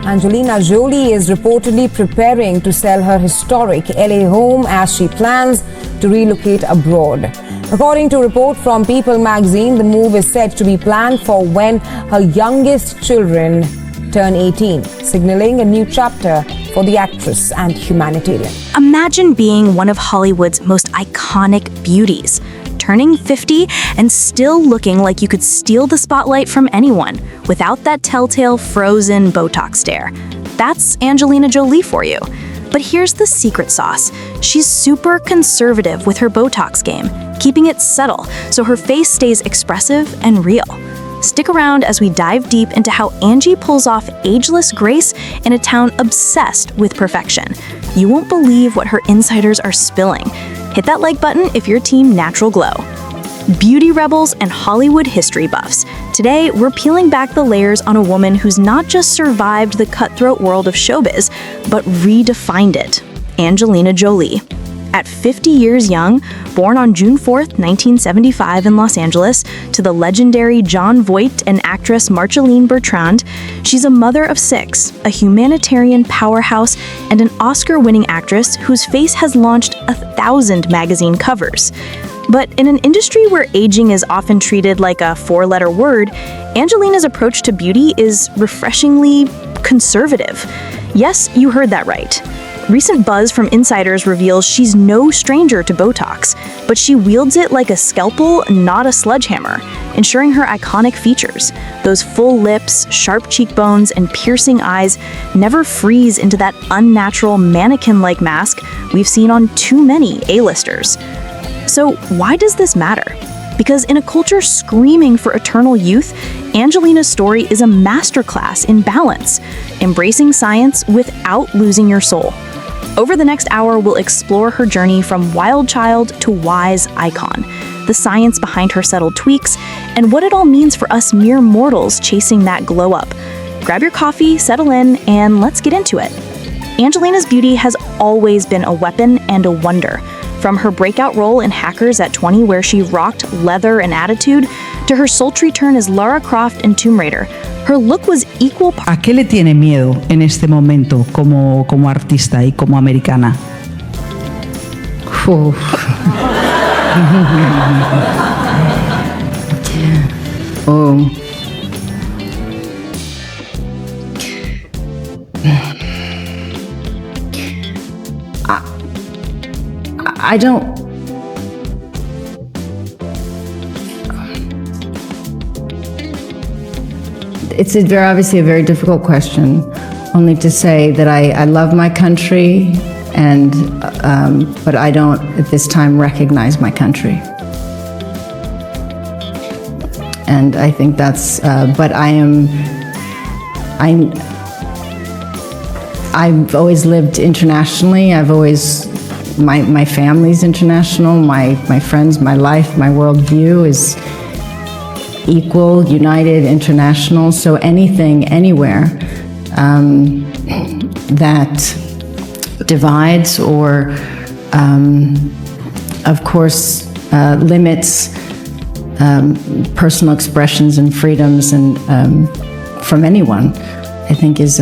Angelina Jolie is reportedly preparing to sell her historic LA home as she plans to relocate abroad. According to a report from People magazine, the move is said to be planned for when her youngest children turn 18, signaling a new chapter for the actress and humanitarian. Imagine being one of Hollywood's most iconic beauties, turning 50 and still looking like you could steal the spotlight from anyone without that telltale frozen Botox stare. That's Angelina Jolie for you. But here's the secret sauce. She's super conservative with her Botox game, keeping it subtle so her face stays expressive and real. Stick around as we dive deep into how Angie pulls off ageless grace in a town obsessed with perfection. You won't believe what her insiders are spilling. Hit that like button if you're team natural glow. Beauty rebels and Hollywood history buffs. Today, we're peeling back the layers on a woman who's not just survived the cutthroat world of showbiz, but redefined it. Angelina Jolie. At 50 years young, born on June 4th, 1975 in Los Angeles, to the legendary Jon Voight and actress Marceline Bertrand, she's a mother of 6, a humanitarian powerhouse, and an Oscar-winning actress whose face has launched 1,000 magazine covers. But in an industry where aging is often treated like a 4-letter word, Angelina's approach to beauty is refreshingly conservative. Yes, you heard that right. Recent buzz from insiders reveals she's no stranger to Botox, but she wields it like a scalpel, not a sledgehammer, ensuring her iconic features, those full lips, sharp cheekbones, and piercing eyes, never freeze into that unnatural mannequin-like mask we've seen on too many A-listers. So why does this matter? Because in a culture screaming for eternal youth, Angelina's story is a masterclass in balance, embracing science without losing your soul. Over the next hour, we'll explore her journey from wild child to wise icon, the science behind her subtle tweaks, and what it all means for us mere mortals chasing that glow up. Grab your coffee, settle in, and let's get into it. Angelina's beauty has always been a weapon and a wonder. From her breakout role in Hackers at 20, where she rocked leather and attitude, to her sultry turn as Lara Croft in Tomb Raider, her look was equal ¿A qué le tiene miedo en este momento como artista y como americana? Oh. I don't. It's obviously a very difficult question. Only to say that I love my country, and but I don't at this time recognize my country. And I think that's. But I've always lived internationally. My family's international, my friends, my life, my worldview is equal, united, international. So anything, anywhere that divides or, of course, limits personal expressions and freedoms and from anyone, I think is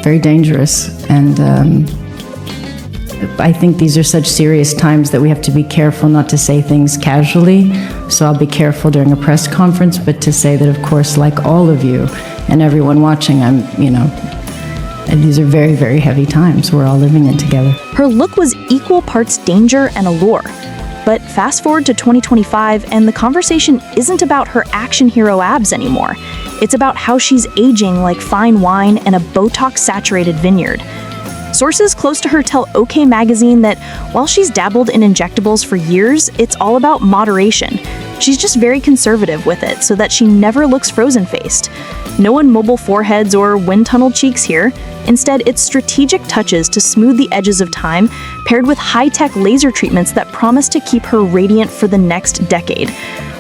very dangerous. And I think these are such serious times that we have to be careful not to say things casually. So I'll be careful during a press conference, but to say that, of course, like all of you and everyone watching, these are very, very heavy times. We're all living in together. Her look was equal parts danger and allure. But fast forward to 2025, and the conversation isn't about her action hero abs anymore. It's about how she's aging like fine wine in a Botox-saturated vineyard. Sources close to her tell OK Magazine that while she's dabbled in injectables for years, it's all about moderation. She's just very conservative with it so that she never looks frozen-faced. No immobile foreheads or wind-tunnel cheeks here. Instead, it's strategic touches to smooth the edges of time, paired with high-tech laser treatments that promise to keep her radiant for the next decade.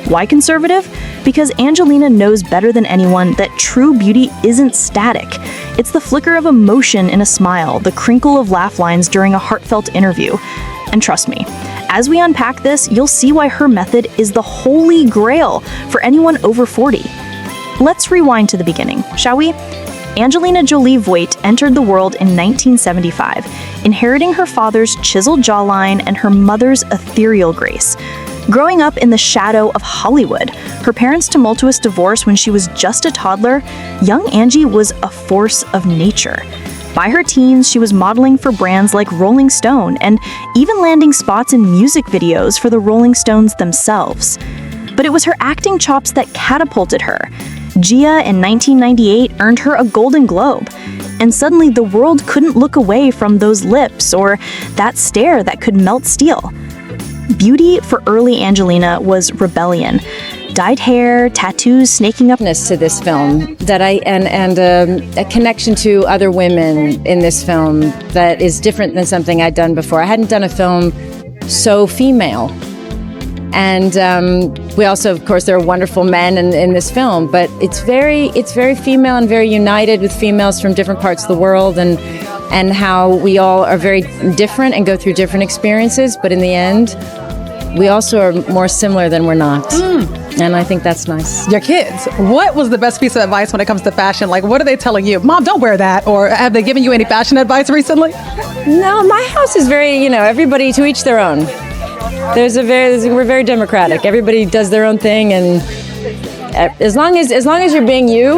Why conservative? Because Angelina knows better than anyone that true beauty isn't static. It's the flicker of emotion in a smile, the crinkle of laugh lines during a heartfelt interview. And trust me, as we unpack this, you'll see why her method is the holy grail for anyone over 40. Let's rewind to the beginning, shall we? Angelina Jolie Voigt entered the world in 1975, inheriting her father's chiseled jawline and her mother's ethereal grace. Growing up in the shadow of Hollywood, her parents' tumultuous divorce when she was just a toddler, young Angie was a force of nature. By her teens, she was modeling for brands like Rolling Stone and even landing spots in music videos for the Rolling Stones themselves. But it was her acting chops that catapulted her. Gia in 1998 earned her a Golden Globe, and suddenly the world couldn't look away from those lips or that stare that could melt steel. Beauty for early Angelina was rebellion. Dyed hair, tattoos snaking up To this film that and a connection to other women in this film that is different than something I'd done before. I hadn't done a film so female. And we also, of course, there are wonderful men in this film, but it's very female and very united with females from different parts of the world, and how we all are very different and go through different experiences, but in the end, we also are more similar than we're not. And I think that's nice. Your kids, what was the best piece of advice when it comes to fashion? Like, what are they telling you? Mom, don't wear that. Or have they given you any fashion advice recently? No, my house is very, everybody to each their own. We're very democratic. Everybody does their own thing, and as long as you're being you,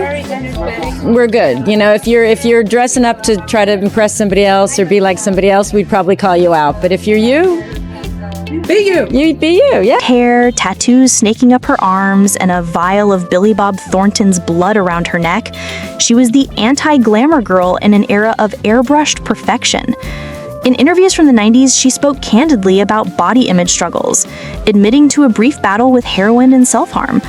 we're good. If you're dressing up to try to impress somebody else or be like somebody else, we'd probably call you out. But if you're you, be you. You be you, yeah. Hair, tattoos snaking up her arms, and a vial of Billy Bob Thornton's blood around her neck, she was the anti-glamour girl in an era of airbrushed perfection. In interviews from the 90s, she spoke candidly about body image struggles, admitting to a brief battle with heroin and self-harm.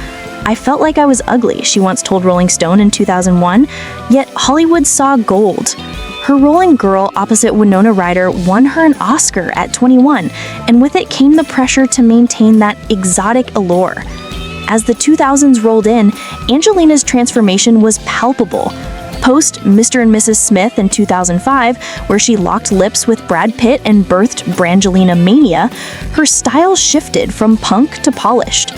"I felt like I was ugly," she once told Rolling Stone in 2001, yet Hollywood saw gold. Her role in Girl opposite Winona Ryder won her an Oscar at 21, and with it came the pressure to maintain that exotic allure. As the 2000s rolled in, Angelina's transformation was palpable. Post Mr. and Mrs. Smith in 2005, where she locked lips with Brad Pitt and birthed Brangelina mania, her style shifted from punk to polished.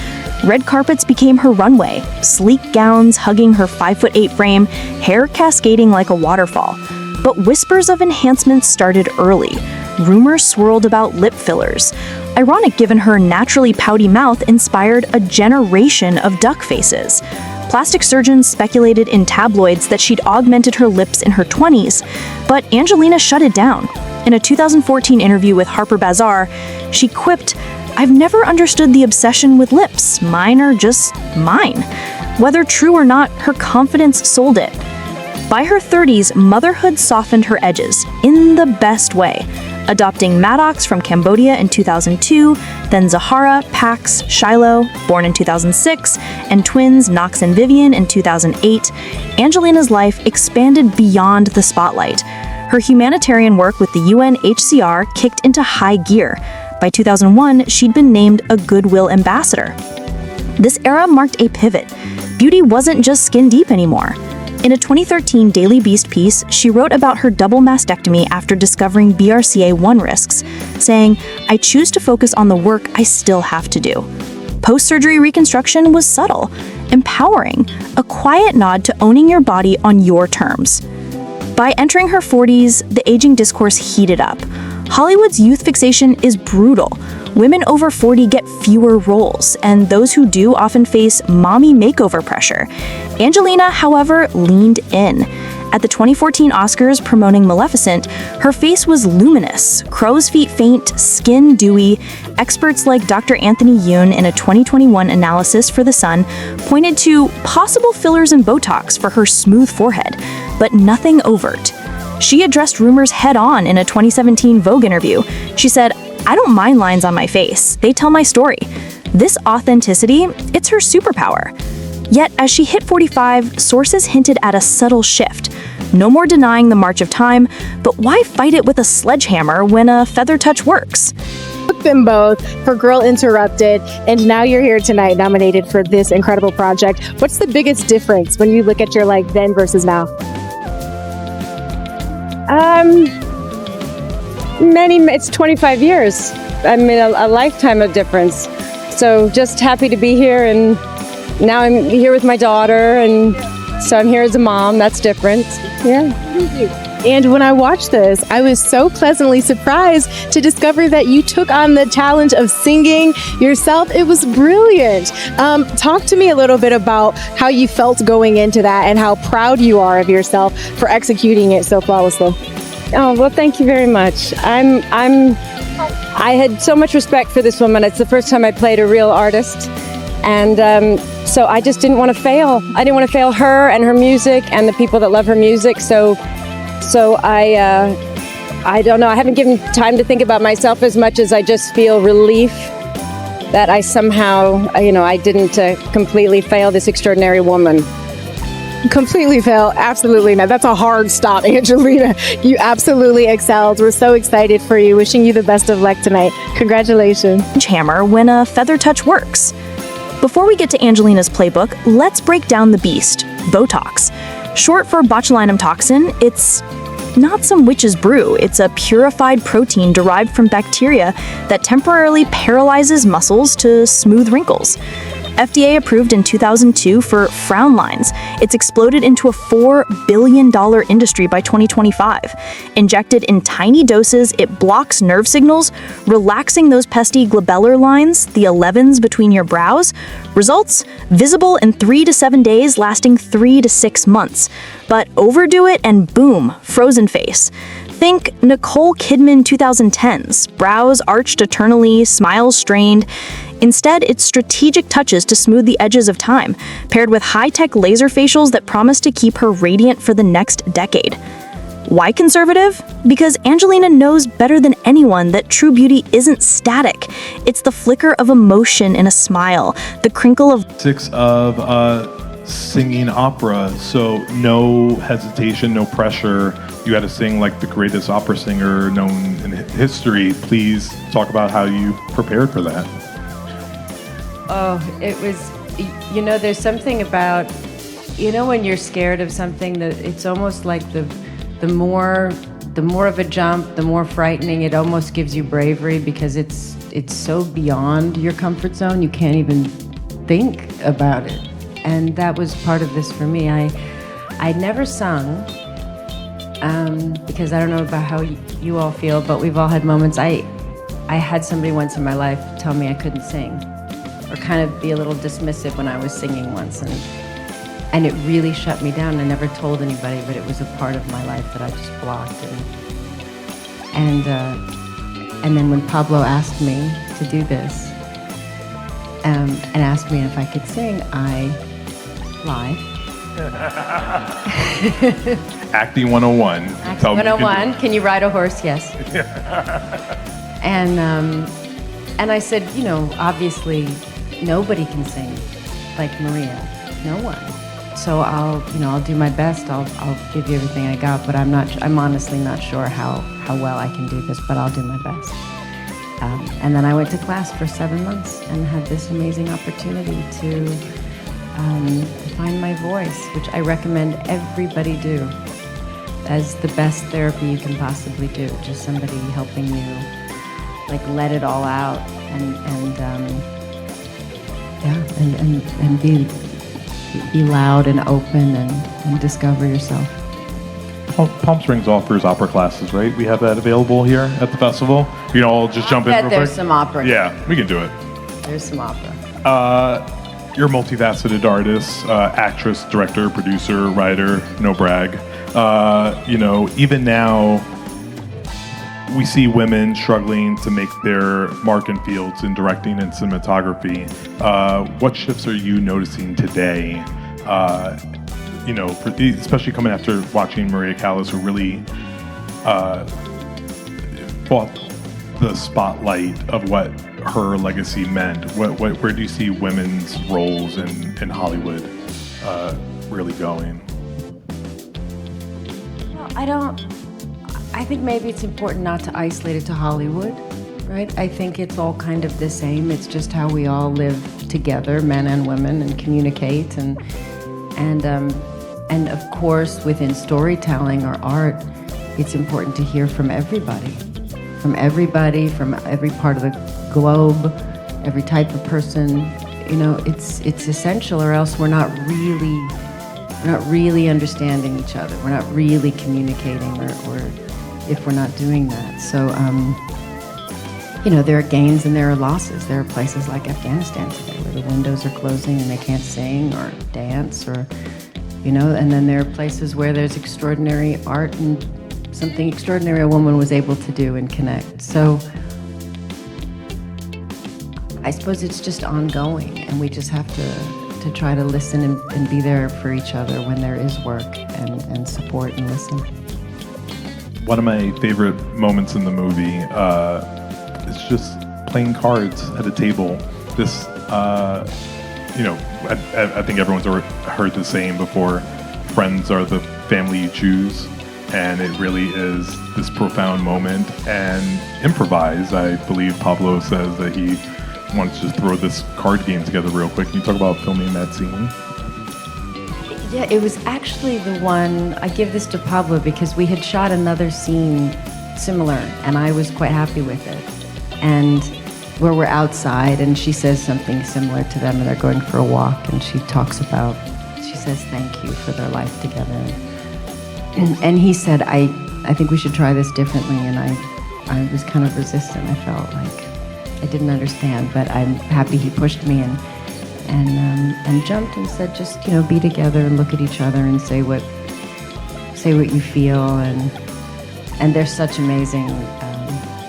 Red carpets became her runway, sleek gowns hugging her 5'8" frame, hair cascading like a waterfall. But whispers of enhancements started early. Rumors swirled about lip fillers. Ironic given her naturally pouty mouth inspired a generation of duck faces. Plastic surgeons speculated in tabloids that she'd augmented her lips in her 20s, but Angelina shut it down. In a 2014 interview with Harper Bazaar, she quipped, "I've never understood the obsession with lips. Mine are just mine." Whether true or not, her confidence sold it. By her 30s, motherhood softened her edges, in the best way. Adopting Maddox from Cambodia in 2002, then Zahara, Pax, Shiloh, born in 2006, and twins Knox and Vivian in 2008, Angelina's life expanded beyond the spotlight. Her humanitarian work with the UNHCR kicked into high gear. By 2001, she'd been named a Goodwill Ambassador. This era marked a pivot. Beauty wasn't just skin deep anymore. In a 2013 Daily Beast piece, she wrote about her double mastectomy after discovering BRCA1 risks, saying, "I choose to focus on the work I still have to do." Post-surgery reconstruction was subtle, empowering, a quiet nod to owning your body on your terms. By entering her 40s, the aging discourse heated up. Hollywood's youth fixation is brutal. Women over 40 get fewer roles, and those who do often face mommy makeover pressure. Angelina, however, leaned in. At the 2014 Oscars promoting Maleficent, her face was luminous, crow's feet faint, skin dewy. Experts like Dr. Anthony Yoon in a 2021 analysis for The Sun pointed to possible fillers and Botox for her smooth forehead, but nothing overt. She addressed rumors head-on in a 2017 Vogue interview. She said, "I don't mind lines on my face. They tell my story." This authenticity, it's her superpower. Yet, as she hit 45, sources hinted at a subtle shift. No more denying the march of time, but why fight it with a sledgehammer when a feather touch works? Them both for Girl Interrupted, and now you're here tonight nominated for this incredible project. What's the biggest difference when you look at your then versus now? It's 25 years. I mean, a lifetime of difference. So just happy to be here, and now I'm here with my daughter, and So I'm here as a mom. That's different. Yeah. And when I watched this, I was so pleasantly surprised to discover that you took on the challenge of singing yourself. It was brilliant. Talk to me a little bit about how you felt going into that and how proud you are of yourself for executing it so flawlessly. Oh, well, thank you very much. I had so much respect for this woman. It's the first time I played a real artist. And so I just didn't want to fail. I didn't want to fail her and her music and the people that love her music. So I don't know. I haven't given time to think about myself as much as I just feel relief that I somehow, I didn't completely fail this extraordinary woman. Completely fail? Absolutely not. That's a hard stop, Angelina. You absolutely excelled. We're so excited for you. Wishing you the best of luck tonight. Congratulations. Hammer when a feather touch works. Before we get to Angelina's playbook, let's break down the beast, Botox. Short for botulinum toxin, it's not some witch's brew. It's a purified protein derived from bacteria that temporarily paralyzes muscles to smooth wrinkles. FDA approved in 2002 for frown lines. It's exploded into a $4 billion industry by 2025. Injected in tiny doses, it blocks nerve signals, relaxing those pesky glabellar lines, the 11s between your brows. Results? Visible in 3 to 7 days, lasting 3 to 6 months. But overdo it and boom, frozen face. Think Nicole Kidman 2010s, brows arched eternally, smiles strained. Instead, it's strategic touches to smooth the edges of time, paired with high-tech laser facials that promise to keep her radiant for the next decade. Why conservative? Because Angelina knows better than anyone that true beauty isn't static. It's the flicker of emotion in a smile, the crinkle of singing opera, so no hesitation, no pressure. You had to sing like the greatest opera singer known in history. Please talk about how you prepared for that. Oh, it was, there's something about, when you're scared of something, that it's almost like the more of a jump, the more frightening. It almost gives you bravery because it's so beyond your comfort zone. You can't even think about it. And that was part of this for me. I'd never sung because I don't know about how you all feel, but we've all had moments. I had somebody once in my life tell me I couldn't sing, or kind of be a little dismissive when I was singing once, and it really shut me down. I never told anybody, but it was a part of my life that I just blocked. And then when Pablo asked me to do this, and asked me if I could sing, I lied. Acting 101. Acting 101. Can you ride a horse? Yes. And I said, obviously nobody can sing like Maria. No one. So I'll do my best. I'll give you everything I got, but I'm honestly not sure how well I can do this, but I'll do my best. And then I went to class for 7 months and had this amazing opportunity to find my voice, which I recommend everybody do as the best therapy you can possibly do. Just somebody helping you, like, let it all out and be loud and open and discover yourself. Palm Springs offers opera classes, right? We have that available here at the festival. I'll just jump in real quick. There's some opera. Yeah, we can do it. There's some opera. You're a multifaceted artist, actress, director, producer, writer, no brag. Even now, we see women struggling to make their mark in fields in directing and cinematography. What shifts are you noticing today? Especially coming after watching Maria Callas, who really fought the spotlight of what her legacy meant. Where do you see women's roles in Hollywood really going? Well, I think maybe it's important not to isolate it to Hollywood, right? I think it's all kind of the same. It's just how we all live together, men and women, and communicate, and of course, within storytelling or art, it's important to hear from everybody, from every part of the globe, every type of person. It's essential, or else we're not really We're not really understanding each other. We're not really communicating, or if we're not doing that. So, there are gains and there are losses. There are places like Afghanistan today where the windows are closing and they can't sing or dance, or, and then there are places where there's extraordinary art and something extraordinary a woman was able to do and connect. So I suppose it's just ongoing, and we just have to try to listen and be there for each other when there is work, and support and listen. One of my favorite moments in the movie is just playing cards at a table. This, I think everyone's heard the saying before, friends are the family you choose. And it really is this profound moment, and improvise. I believe Pablo says that he wants to just throw this card game together real quick. Can you talk about filming that scene? Yeah, it was actually the one, I give this to Pablo because we had shot another scene similar, and I was quite happy with it. And where we're outside, and she says something similar to them, and they're going for a walk, and she says thank you for their life together. And he said, I think we should try this differently, and I was kind of resistant. I felt like I didn't understand, but I'm happy he pushed me and jumped and said, just be together and look at each other and say what you feel, and they're such amazing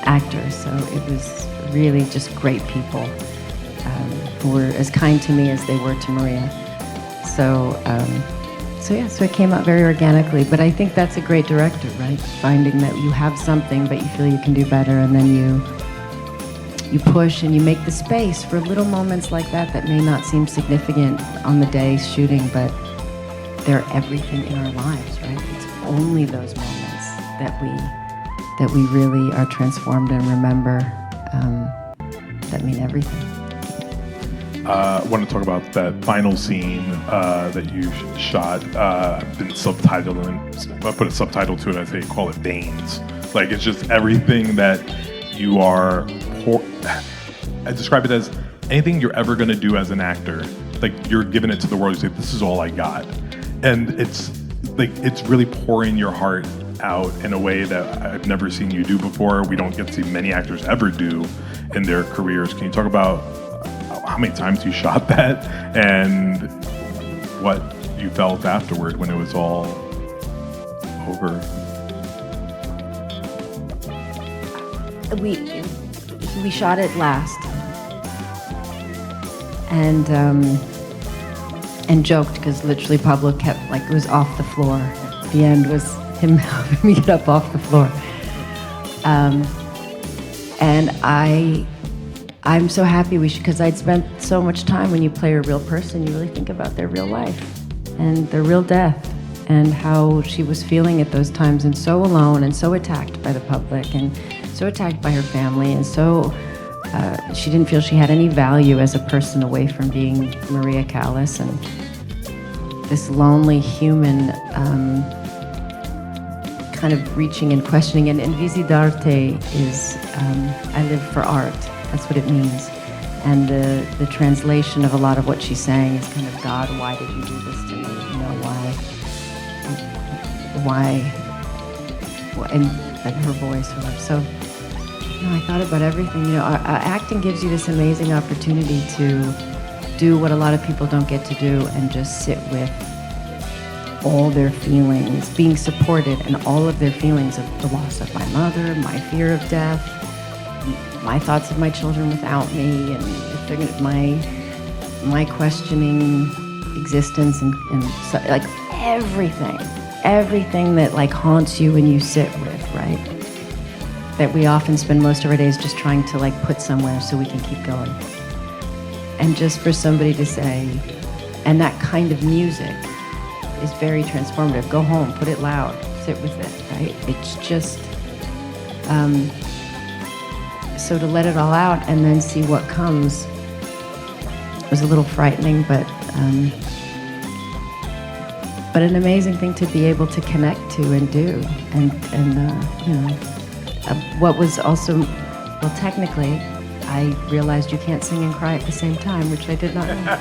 actors, so it was really just great people who were as kind to me as they were to Maria. So it came out very organically, but I think that's a great director, right? Finding that you have something, but you feel you can do better, and then you push and you make the space for little moments like that may not seem significant on the day shooting, but they're everything in our lives, right? It's only those moments that we really are transformed and remember, that mean everything. I want to talk about that final scene that you shot. Been subtitled, and I put a subtitle to it. I call it veins. Like, it's just everything that you are. I describe it as anything you're ever going to do as an actor. Like, you're giving it to the world. You say, "This is all I got," and it's really pouring your heart out in a way that I've never seen you do before. We don't get to see many actors ever do in their careers. Can you talk about how many times you shot that and what you felt afterward when it was all over? We shot it last, and joked because literally Pablo kept it was off the floor. The end was him helping me get up off the floor, and I'm so happy because I'd spent so much time. When you play a real person, you really think about their real life and their real death, and how she was feeling at those times, and so alone and so attacked by the public and so attacked by her family, and so she didn't feel she had any value as a person away from being Maria Callas, and this lonely human kind of reaching and questioning. And Visi d'arte is I live for art. That's what it means. And the translation of a lot of what she's saying is kind of, God, why did you do this to me? Why? And her voice, her life. So, I thought about everything. Acting gives you this amazing opportunity to do what a lot of people don't get to do, and just sit with all their feelings, being supported, and all of their feelings of the loss of my mother, my fear of death, my thoughts of my children without me, and if they're gonna, my questioning existence, and so, everything that haunts you and you sit with, right? That we often spend most of our days just trying to put somewhere so we can keep going. And just for somebody to say, and that kind of music is very transformative. Go home, put it loud, sit with it, right? It's just, so to let it all out and then see what comes was a little frightening, but an amazing thing to be able to connect to and do. And what was also, well, technically, I realized you can't sing and cry at the same time, which I did not know.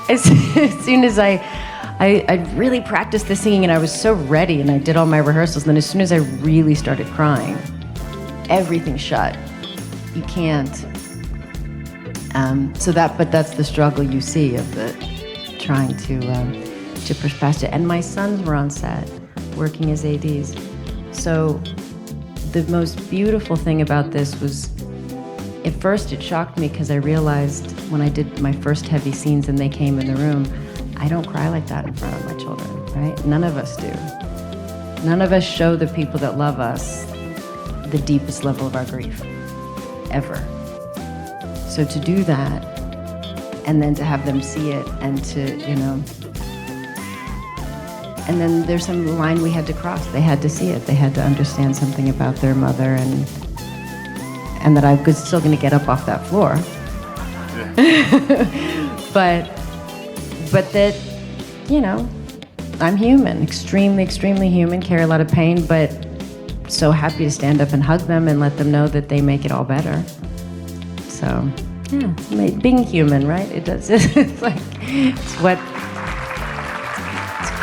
as soon as I really practiced the singing and I was so ready and I did all my rehearsals. And then as soon as I really started crying, everything shut. You can't. But that's the struggle you see of trying to push past it. And my sons were on set working as ADs. So the most beautiful thing about this was, at first it shocked me because I realized when I did my first heavy scenes and they came in the room, I don't cry like that in front of my children, right? None of us do. None of us show the people that love us the deepest level of our grief, ever. So to do that, and then to have them see it, and to, and then there's some line we had to cross. They had to see it. They had to understand something about their mother, and that I was still going to get up off that floor. but that, I'm human, extremely, extremely human, carry a lot of pain, but so happy to stand up and hug them and let them know that they make it all better. So, yeah, being human, right? It does. It's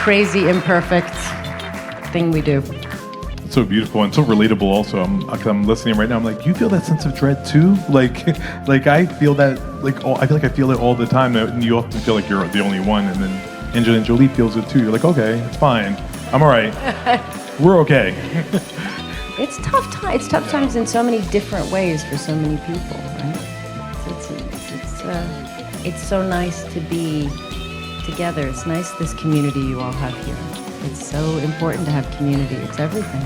crazy, imperfect thing we do. It's so beautiful and so relatable. Also, I'm listening right now. I'm like, you feel that sense of dread too? Like I feel that. I feel like I feel it all the time. And you often feel like you're the only one, and then Angelina Jolie feels it too. You're like, okay, it's fine. I'm all right. We're okay. It's tough time. It's tough times in so many different ways for so many people, right? It's so nice to be together. It's nice, this community you all have here. It's so important to have community. It's everything.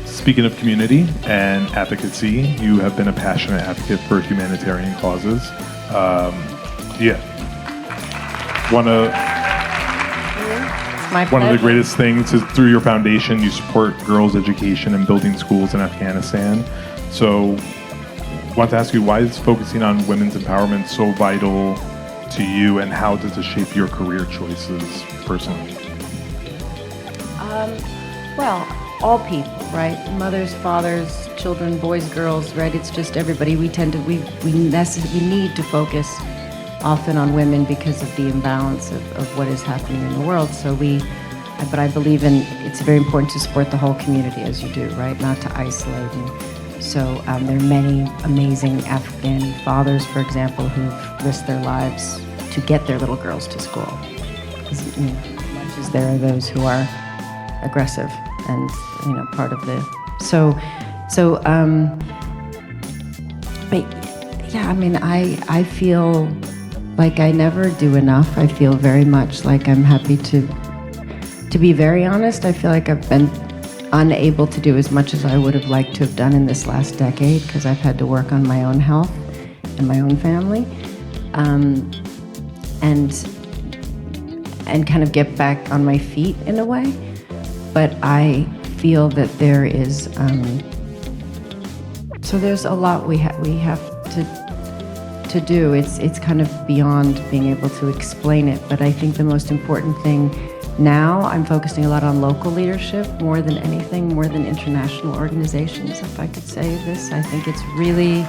Speaking of community and advocacy, you have been a passionate advocate for humanitarian causes. One of the greatest things is through your foundation, you support girls' education and building schools in Afghanistan. So I want to ask you, why is focusing on women's empowerment so vital to you, and how does it shape your career choices personally? Well, all people, right? Mothers, fathers, children, boys, girls, right? It's just everybody. We need to focus often on women because of the imbalance of what is happening in the world. But I believe it's very important to support the whole community as you do, right? Not to isolate. So there are many amazing Afghan fathers, for example, who've risked their lives to get their little girls to school. As much as there are those who are aggressive and part of the but yeah, I feel like I never do enough. I feel very much like I'm happy to be very honest. I feel like I've been unable to do as much as I would have liked to have done in this last decade because I've had to work on my own health and my own family, and kind of get back on my feet in a way. But I feel that there is there's a lot we have to do. It's kind of beyond being able to explain it. But I think the most important thing now, I'm focusing a lot on local leadership more than anything, more than international organizations, if I could say this. I think it's really,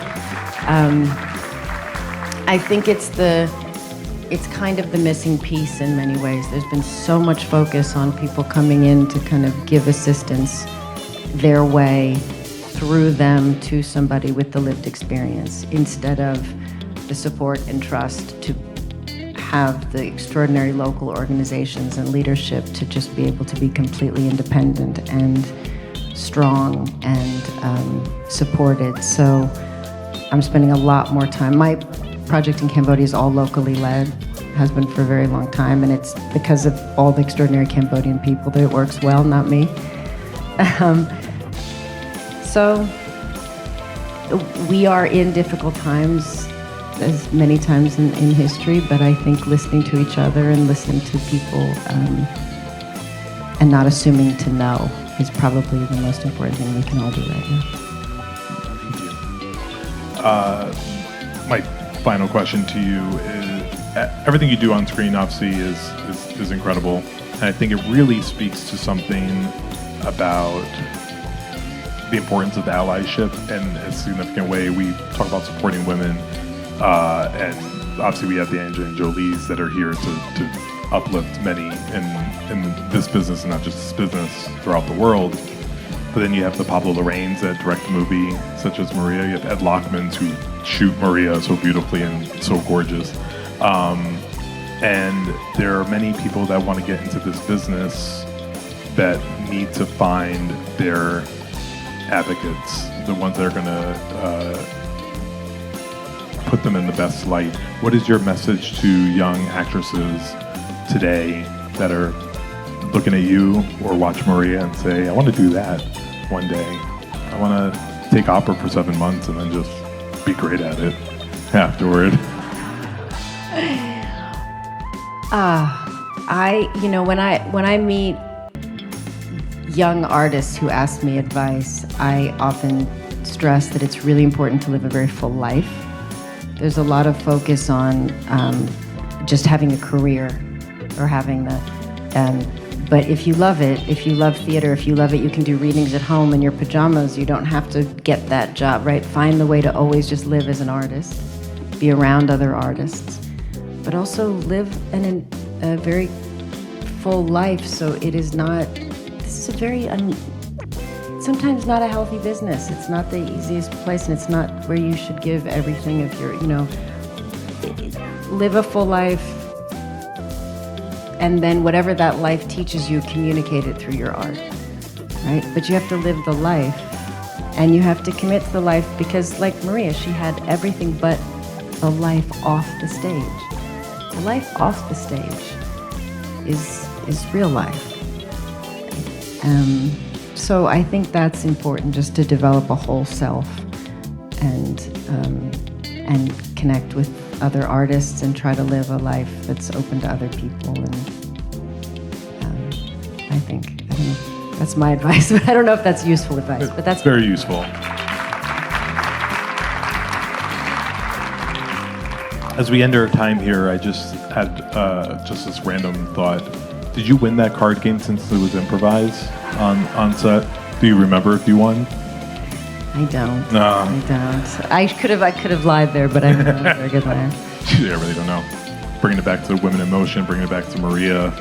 I think it's kind of the missing piece in many ways. There's been so much focus on people coming in to kind of give assistance their way, through them, to somebody with the lived experience, instead of the support and trust to have the extraordinary local organizations and leadership to just be able to be completely independent and strong and supported. So I'm spending a lot more time. My project in Cambodia is all locally led, has been for a very long time, and it's because of all the extraordinary Cambodian people that it works well, not me. So we are in difficult times, as many times in history, but I think listening to each other and listening to people and not assuming to know is probably the most important thing we can all do right now. Thank you. My final question to you is, everything you do on screen obviously is incredible, and I think it really speaks to something about the importance of allyship in a significant way. We talk about supporting women, and obviously we have the Angelina Jolies that are here to uplift many in this business, and not just this business, throughout the world. But then you have the Pablo Larraíns that direct the movie, such as Maria. You have Ed Lockmans who shoot Maria so beautifully and so gorgeous. And there are many people that want to get into this business that need to find their advocates, the ones that are going to put them in the best light. What is your message to young actresses today that are looking at you or watch Maria and say, I want to do that one day. I want to take opera for 7 months and then just be great at it afterward. When I meet young artists who ask me advice, I often stress that it's really important to live a very full life. There's a lot of focus on just having a career or having but if you love it, if you love theater, if you love it, you can do readings at home in your pajamas. You don't have to get that job, right? Find the way to always just live as an artist, be around other artists, but also live a very full life. So it is not, this is a very, sometimes not a healthy business. It's not the easiest place, and it's not where you should give everything of your, live a full life. And then whatever that life teaches you, communicate it through your art, right? But you have to live the life, and you have to commit to the life, because like Maria, she had everything but the life off the stage. The life off the stage is real life. So I think that's important, just to develop a whole self and connect with other artists and try to live a life that's open to other people. And I don't know, that's my advice, but I don't know if that's useful advice, but that's very useful. As we end our time here, I just had just this random thought. Did you win that card game since it was improvised on set? Do you remember if you won? I don't. No. I don't. I could have lied there, but I'm not a very good liar. I really don't know. Bringing it back to Women in Motion, bringing it back to Maria.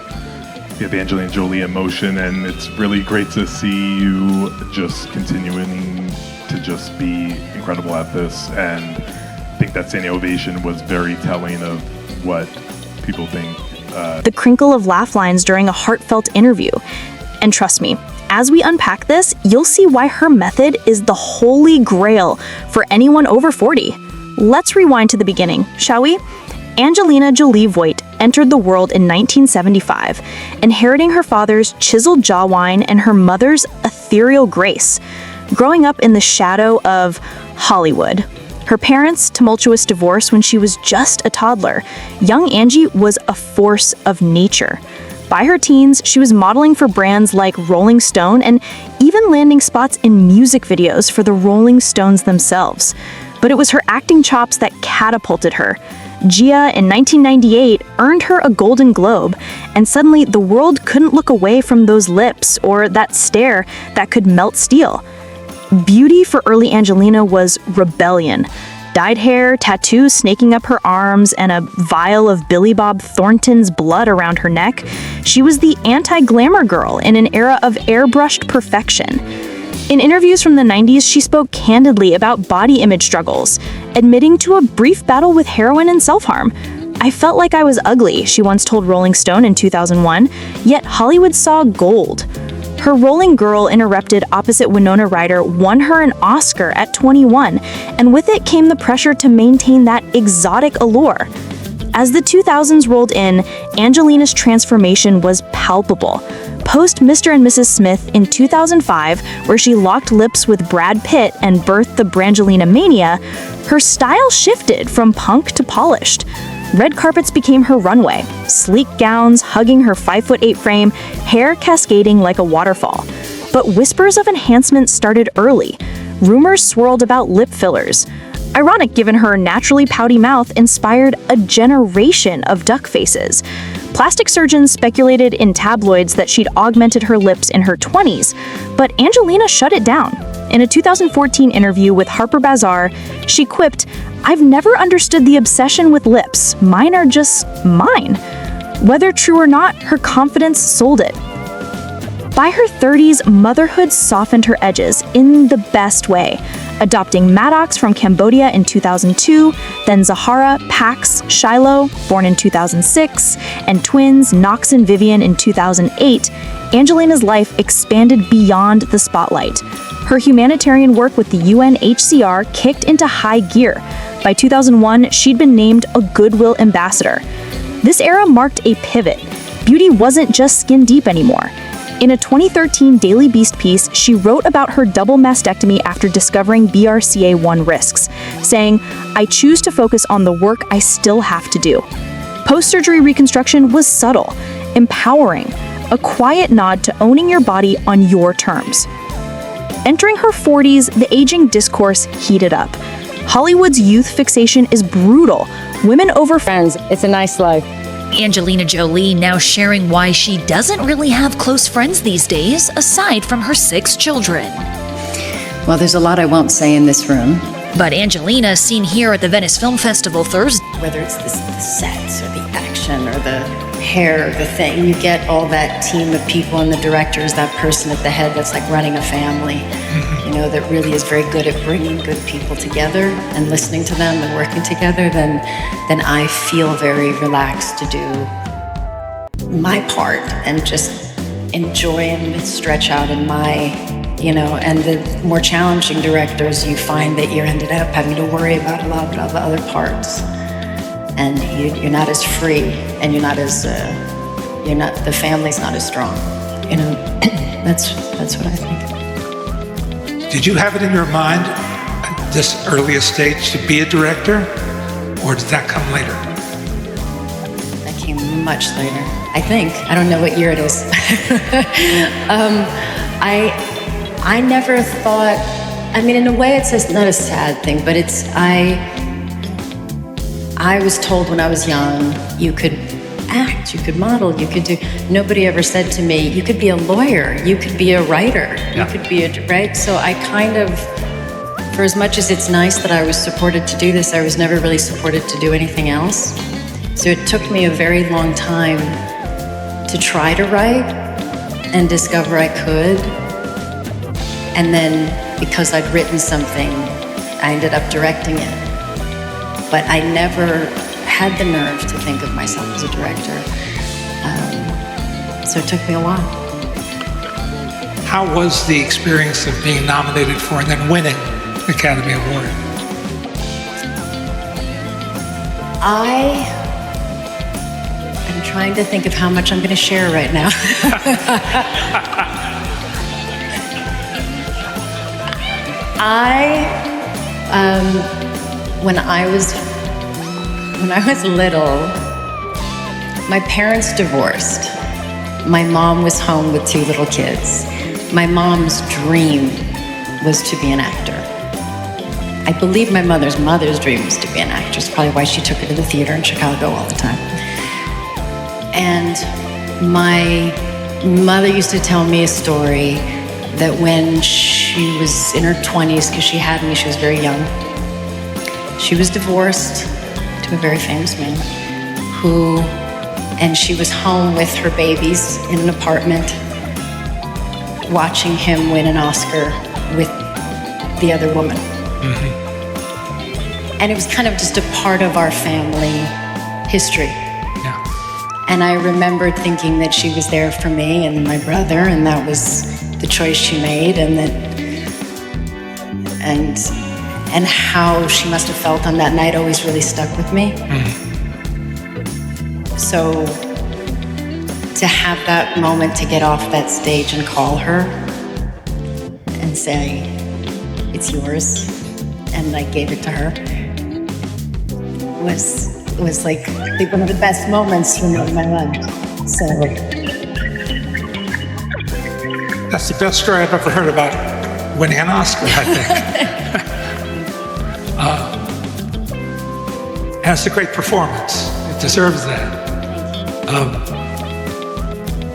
You have Angelina Jolie in motion, and it's really great to see you just continuing to just be incredible at this. And I think that standing ovation was very telling of what people think. The crinkle of laugh lines during a heartfelt interview. And trust me, as we unpack this, you'll see why her method is the holy grail for anyone over 40. Let's rewind to the beginning, shall we? Angelina Jolie Voigt entered the world in 1975, inheriting her father's chiseled jawline and her mother's ethereal grace. Growing up in the shadow of Hollywood, her parents' tumultuous divorce when she was just a toddler, young Angie was a force of nature. By her teens, she was modeling for brands like Rolling Stone and even landing spots in music videos for the Rolling Stones themselves. But it was her acting chops that catapulted her. Gia in 1998 earned her a Golden Globe, and suddenly the world couldn't look away from those lips or that stare that could melt steel. Beauty for early Angelina was rebellion. Dyed hair, tattoos snaking up her arms, and a vial of Billy Bob Thornton's blood around her neck. She was the anti-glamour girl in an era of airbrushed perfection. In interviews from the 90s, she spoke candidly about body image struggles, admitting to a brief battle with heroin and self-harm. "I felt like I was ugly," she once told Rolling Stone in 2001, yet Hollywood saw gold. Her Rolling Girl interrupted opposite Winona Ryder won her an Oscar at 21, and with it came the pressure to maintain that exotic allure. As the 2000s rolled in, Angelina's transformation was palpable. Post Mr. and Mrs. Smith in 2005, where she locked lips with Brad Pitt and birthed the Brangelina mania, her style shifted from punk to polished. Red carpets became her runway, sleek gowns hugging her 5'8" frame, hair cascading like a waterfall. But whispers of enhancement started early. Rumors swirled about lip fillers. Ironic given her naturally pouty mouth inspired a generation of duck faces. Plastic surgeons speculated in tabloids that she'd augmented her lips in her 20s, but Angelina shut it down. In a 2014 interview with Harper Bazaar, she quipped, "I've never understood the obsession with lips. Mine are just mine." Whether true or not, her confidence sold it. By her 30s, motherhood softened her edges in the best way, adopting Maddox from Cambodia in 2002, then Zahara, Pax, Shiloh, born in 2006, and twins Knox and Vivian in 2008, Angelina's life expanded beyond the spotlight. Her humanitarian work with the UNHCR kicked into high gear. By 2001, she'd been named a Goodwill Ambassador. This era marked a pivot. Beauty wasn't just skin deep anymore. In a 2013 Daily Beast piece, she wrote about her double mastectomy after discovering BRCA1 risks, saying, "I choose to focus on the work I still have to do." Post-surgery reconstruction was subtle, empowering, a quiet nod to owning your body on your terms. Entering her 40s, the aging discourse heated up. Hollywood's youth fixation is brutal. Women over Friends, it's a nice life. Angelina Jolie now sharing why she doesn't really have close friends these days, aside from her 6 children. Well, there's a lot I won't say in this room. But Angelina, seen here at the Venice Film Festival Thursday, whether it's the sets or the action or the hair, the thing, you get all that team of people and the directors, that person at the head that's like running a family, you know, that really is very good at bringing good people together and listening to them and working together, then I feel very relaxed to do my part and just enjoy and stretch out in my, you know, and the more challenging directors, you find that you ended up having to worry about a lot of the other parts. And you're not as free, and you're not as, the family's not as strong. You know, that's what I think. Did you have it in your mind at this earliest stage to be a director, or did that come later? That came much later, I think. I don't know what year it is. I never thought, I mean, in a way it's not a sad thing, but it's, I was told when I was young, you could act, you could model, you could do, nobody ever said to me, you could be a lawyer, you could be a writer, you could be right? So I kind of, for as much as it's nice that I was supported to do this, I was never really supported to do anything else. So it took me a very long time to try to write and discover I could. And then because I'd written something, I ended up directing it. But I never had the nerve to think of myself as a director. So it took me a while. How was the experience of being nominated for and then winning the Academy Award? I'm trying to think of how much I'm going to share right now. When I was little, my parents divorced. My mom was home with 2 little kids. My mom's dream was to be an actor. I believe my mother's dream was to be an actress, probably why she took her to the theater in Chicago all the time. And my mother used to tell me a story that when she was in her 20s, because she had me, she was very young, she was divorced to a very famous man and she was home with her babies in an apartment watching him win an Oscar with the other woman. Mm-hmm. And it was kind of just a part of our family history. Yeah. And I remembered thinking that she was there for me and my brother, and that was the choice she made, and how she must have felt on that night always really stuck with me. Mm-hmm. So to have that moment to get off that stage and call her and say, it's yours, and I gave it to her, was like one of the best moments for me in my life. So that's the best story I've ever heard about winning an Oscar, I think. And it's a great performance. It deserves that.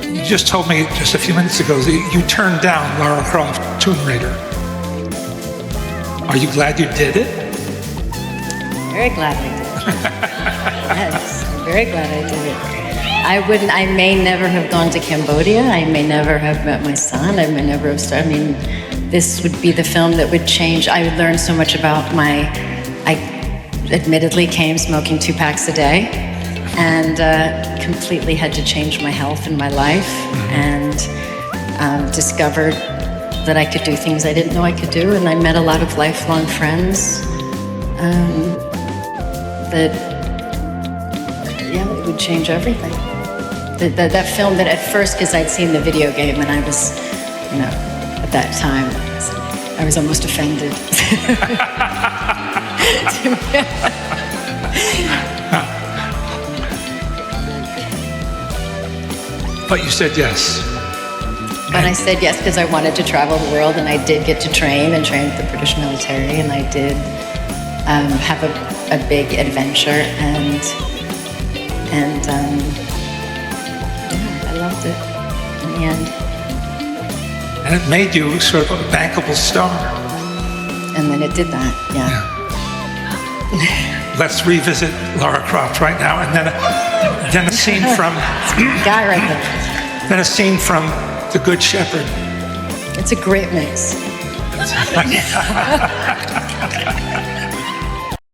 You just told me just a few minutes ago that you turned down Lara Croft Tomb Raider. Are you glad you did it? Very glad I did it. Yes, I'm very glad I did it. I may never have gone to Cambodia. I may never have met my son. I may never have started. I mean, this would be the film that would change. I would learn so much about I admittedly came smoking 2 packs a day and completely had to change my health and my life, and discovered that I could do things I didn't know I could do, and I met a lot of lifelong friends that it would change everything. That film that at first, because I'd seen the video game and I was, at that time, I was almost offended. But you said yes. But I said yes because I wanted to travel the world, and I did get to train with the British military, and I did have a big adventure, and I loved it in the end. And it made you sort of a bankable star. And then it did that, yeah. Let's revisit Lara Croft right now, and then a scene from guy right there. Then a scene from The Good Shepherd. It's a great mix.